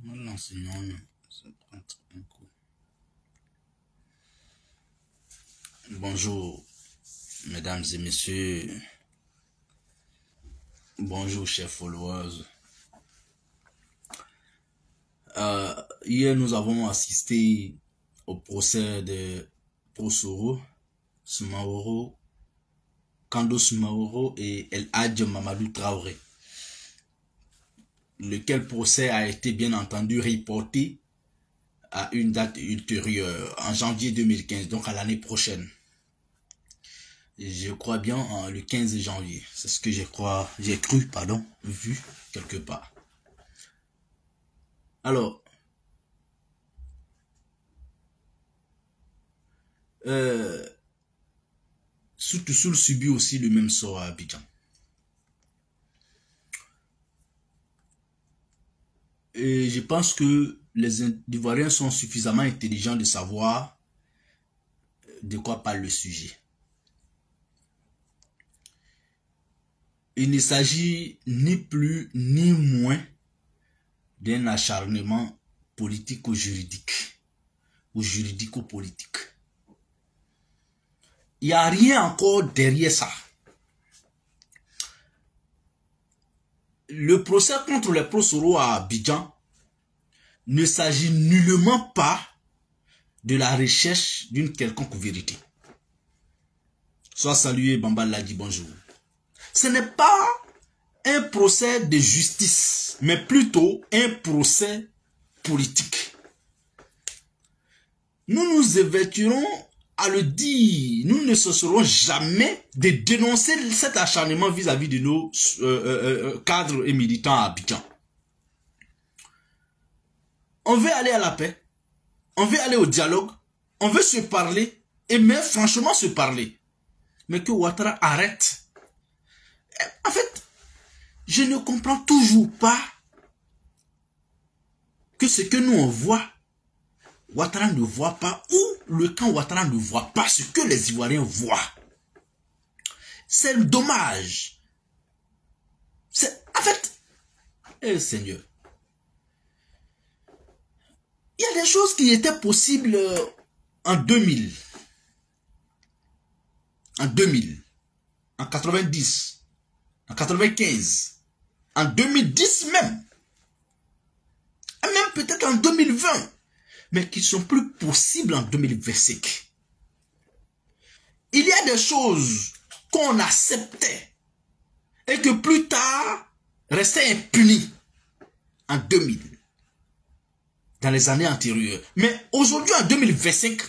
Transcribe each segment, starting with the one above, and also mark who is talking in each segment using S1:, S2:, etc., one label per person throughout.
S1: L'enseignant, ça prend un coup. Bonjour, mesdames et messieurs. Bonjour, chers followers. Hier, nous avons assisté au procès de Prosoro, Soumaoro, Kando Soumaoro et El Hadj Mamadou Traoré. Lequel procès a été bien entendu reporté à une date ultérieure, en janvier 2015, donc à l'année prochaine. Je crois bien le 15 janvier. C'est ce que j'ai cru, vu quelque part. Alors, Soul subit aussi le même sort à Abidjan. Et je pense que les Ivoiriens sont suffisamment intelligents de savoir de quoi parle le sujet. Il ne s'agit ni plus ni moins d'un acharnement politico-juridique ou juridico-politique. Il n'y a rien encore derrière ça. Le procès contre les Prosoro à Abidjan ne s'agit nullement pas de la recherche d'une quelconque vérité. Sois salué, Bamba Ladi, bonjour. Ce n'est pas un procès de justice, mais plutôt un procès politique. Nous nous évertuerons à le dire, nous ne cesserons jamais de dénoncer cet acharnement vis-à-vis de nos cadres et militants à Abidjan. On veut aller à la paix, on veut aller au dialogue, on veut se parler, et même franchement se parler. Mais que Ouattara arrête. En fait, je ne comprends toujours pas que ce que nous on voit, Ouattara ne voit pas, ou le camp Ouattara ne voit pas ce que les Ivoiriens voient. C'est dommage. En fait, Seigneur, il y a des choses qui étaient possibles en 2000. En 2000, en 90, en 95, en 2010 même, et même peut-être en 2020, mais qui sont plus possibles en 2025. Il y a des choses qu'on acceptait et que plus tard restaient impunies en 2000, dans les années antérieures. Mais aujourd'hui, en 2025,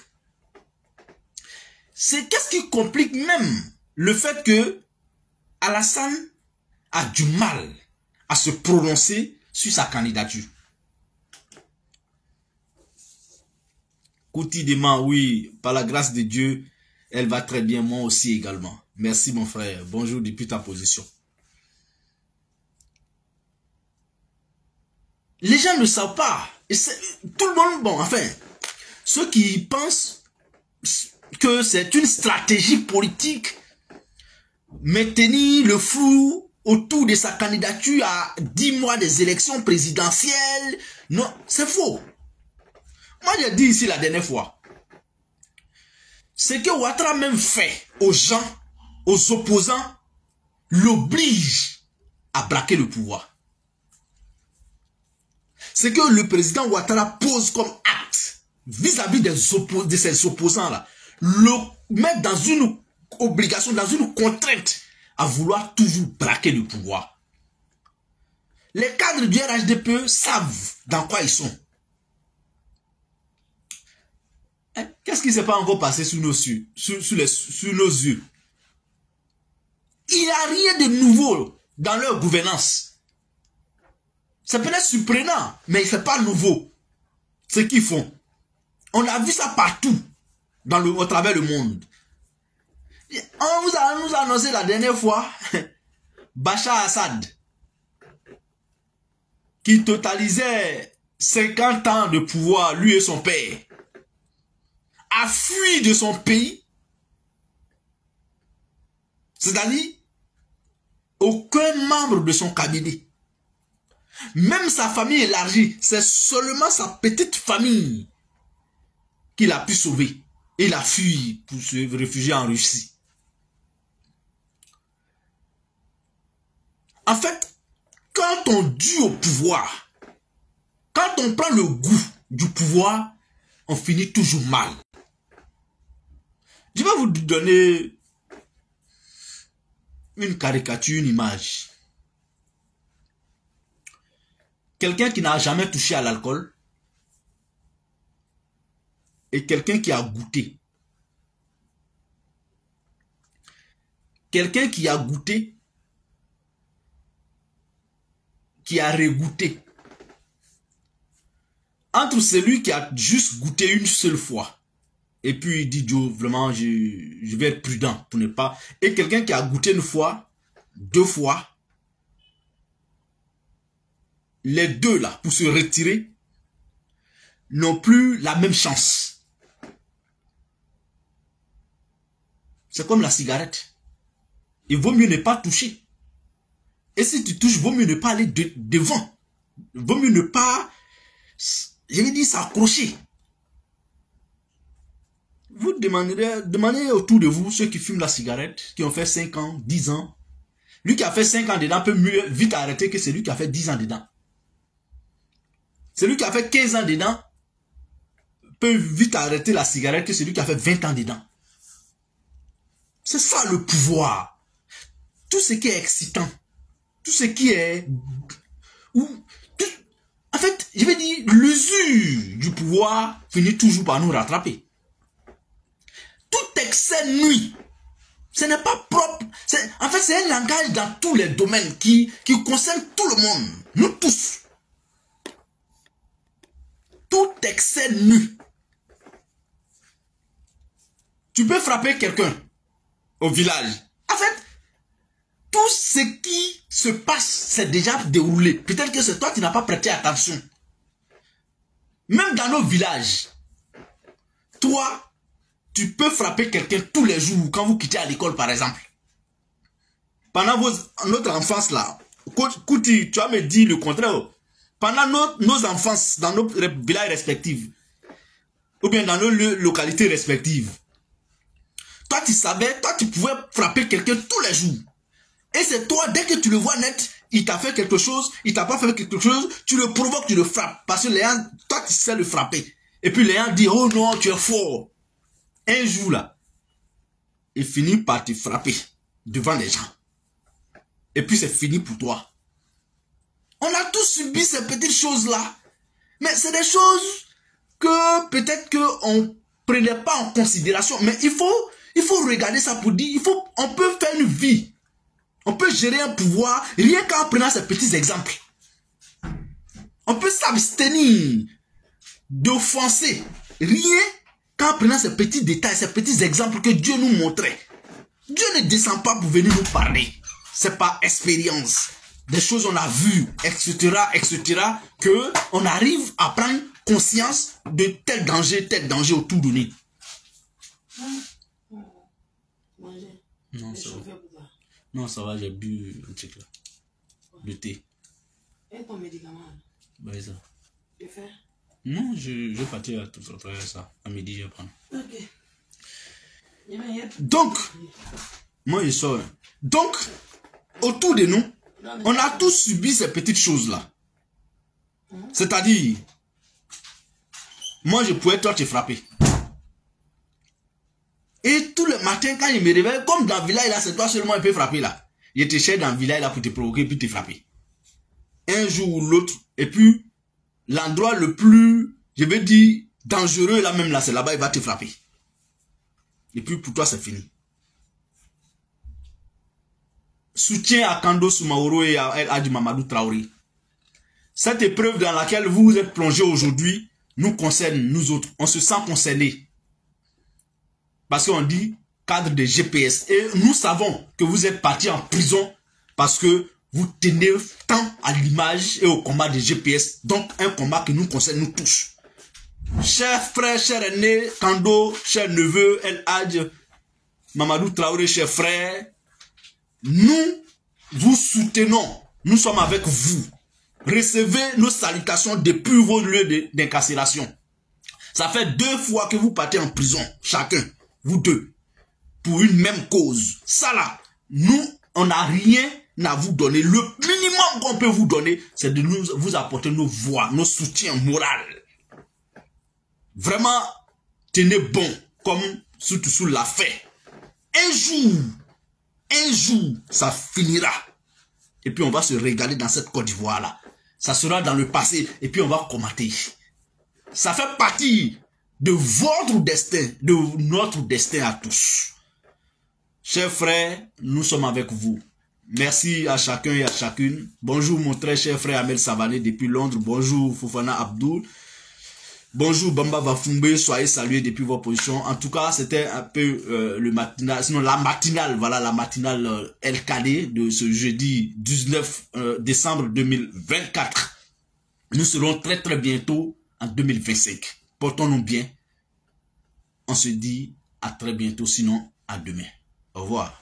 S1: c'est qu'est-ce qui complique même le fait que Alassane a du mal à se prononcer sur sa candidature. Quotidiennement, oui, par la grâce de Dieu, elle va très bien, moi aussi également. Merci mon frère, bonjour depuis ta position. Les gens ne savent pas. Et tout le monde, bon, enfin, ceux qui pensent que c'est une stratégie politique, maintenir le flou autour de sa candidature à 10 mois des élections présidentielles, non, c'est faux. Moi, j'ai dit ici la dernière fois, ce que Ouattara même fait aux gens, aux opposants, l'oblige à braquer le pouvoir. Ce que le président Ouattara pose comme acte vis-à-vis de ses opposants-là, le mettre dans une obligation, dans une contrainte à vouloir toujours braquer le pouvoir. Les cadres du RHDP savent dans quoi ils sont. Qu'est-ce qui ne s'est pas encore passé sous nos yeux? Il n'y a rien de nouveau dans leur gouvernance. C'est peut-être surprenant, mais ce n'est pas nouveau. Ce qu'ils font. On a vu ça partout au travers du monde. On nous a annoncé la dernière fois Bachar Assad qui totalisait 50 ans de pouvoir, lui et son père, a fui de son pays. C'est-à-dire, aucun membre de son cabinet. Même sa famille élargie, c'est seulement sa petite famille qu'il a pu sauver. Il a fui pour se réfugier en Russie. En fait, quand on due au pouvoir, quand on prend le goût du pouvoir, on finit toujours mal. Je vais vous donner une caricature, une image. Quelqu'un qui n'a jamais touché à l'alcool et quelqu'un qui a goûté. Quelqu'un qui a goûté, qui a regoûté. Entre celui qui a juste goûté une seule fois, et puis il dit, Joe, vraiment, je vais être prudent pour ne pas... Et quelqu'un qui a goûté une fois, 2 fois, les deux là, pour se retirer, n'ont plus la même chance. C'est comme la cigarette. Il vaut mieux ne pas toucher. Et si tu touches, il vaut mieux ne pas aller devant. Il vaut mieux ne pas, je vais dire, s'accrocher. Vous demandez autour de vous, ceux qui fument la cigarette, qui ont fait 5 ans, 10 ans. Lui qui a fait 5 ans dedans peut mieux vite arrêter que celui qui a fait 10 ans dedans. Celui qui a fait 15 ans dedans peut vite arrêter la cigarette que celui qui a fait 20 ans dedans. C'est ça le pouvoir. Tout ce qui est excitant, tout ce qui est... En fait, je vais dire, l'usure du pouvoir finit toujours par nous rattraper. Tout excès nuit. Ce n'est pas propre. En fait, c'est un langage dans tous les domaines qui concerne tout le monde. Nous tous. Tout excès nuit. Tu peux frapper quelqu'un au village. En fait, tout ce qui se passe, c'est déjà déroulé. Peut-être que c'est toi qui n'as pas prêté attention. Même dans nos villages, toi, tu peux frapper quelqu'un tous les jours quand vous quittez à l'école, par exemple. Pendant notre enfance, là, Kouti, tu vas me dire le contraire. Pendant nos enfances, dans nos villages respectifs, ou bien dans nos localités respectives, toi, tu savais, toi, tu pouvais frapper quelqu'un tous les jours. Et c'est toi, dès que tu le vois net, il t'a fait quelque chose, il t'a pas fait quelque chose, tu le provoques, tu le frappes. Parce que toi, tu sais le frapper. Et puis les gens disent, oh non, tu es fort. Un jour, là, il finit par te frapper devant les gens. Et puis c'est fini pour toi. On a tous subi ces petites choses-là. Mais c'est des choses que peut-être qu'on ne prenait pas en considération. Mais il faut regarder ça pour dire, on peut faire une vie. On peut gérer un pouvoir rien qu'en prenant ces petits exemples. On peut s'abstenir d'offenser rien qu'en prenant ces petits détails, ces petits exemples que Dieu nous montrait. Dieu ne descend pas pour venir nous parler. C'est par expérience. Des choses on a vues, etc., que on arrive à prendre conscience de tel danger autour de nous. Non, ça va. Non, ça va, j'ai bu un truc là. Le thé.
S2: Et ton médicament?
S1: Bah, ça.
S2: Tu fais?
S1: Non, je vais partir à travers ça. À midi, je vais prendre.
S2: Ok.
S1: Donc, moi je sors. Donc, autour de nous, on a tous subi ces petites choses-là. C'est-à-dire, moi je pouvais toi te frapper. Et tout le matin, quand il me réveille, comme dans le village là, c'est toi seulement qui peux frapper là. Il te cherche dans le village là pour te provoquer puis te frapper. Un jour ou l'autre. Et puis, l'endroit le plus, je vais dire, dangereux là même là, c'est là-bas, il va te frapper. Et puis pour toi, c'est fini. Soutien à Kando Soumaoro et à El Hadji Mamadou Traoré. Cette épreuve dans laquelle vous êtes plongés aujourd'hui nous concerne, nous autres. On se sent concernés. Parce qu'on dit cadre de GPS. Et nous savons que vous êtes partis en prison parce que vous tenez tant à l'image et au combat de GPS. Donc un combat qui nous concerne nous tous. Chers frères, chers aînés, Kando, chers neveux, El Hadji Mamadou Traoré, chers frères, nous vous soutenons. Nous sommes avec vous. recevez nos salutations depuis vos lieux d'incarcération. Ça fait 2 fois que vous partez en prison, chacun, vous deux, pour une même cause. Ça là, nous, on n'a rien à vous donner. Le minimum qu'on peut vous donner, c'est de vous apporter nos voix, nos soutiens moraux. Vraiment, tenez bon, comme surtout sous l'a fait. Un jour, ça finira. Et puis on va se régaler dans cette Côte d'Ivoire là. Ça sera dans le passé et puis on va commenter. Ça fait partie de votre destin, de notre destin à tous. Chers frères, nous sommes avec vous. Merci à chacun et à chacune. Bonjour mon très cher frère Amel Savané depuis Londres. Bonjour Fofana Abdoul. Bonjour Bamba Bafumbe, soyez salués depuis vos positions. En tout cas, c'était un peu le matinal, sinon la matinale, voilà la matinale LKD de ce jeudi 19 décembre 2024. Nous serons très bientôt en 2025. Portons-nous bien. On se dit à très bientôt, sinon à demain. Au revoir.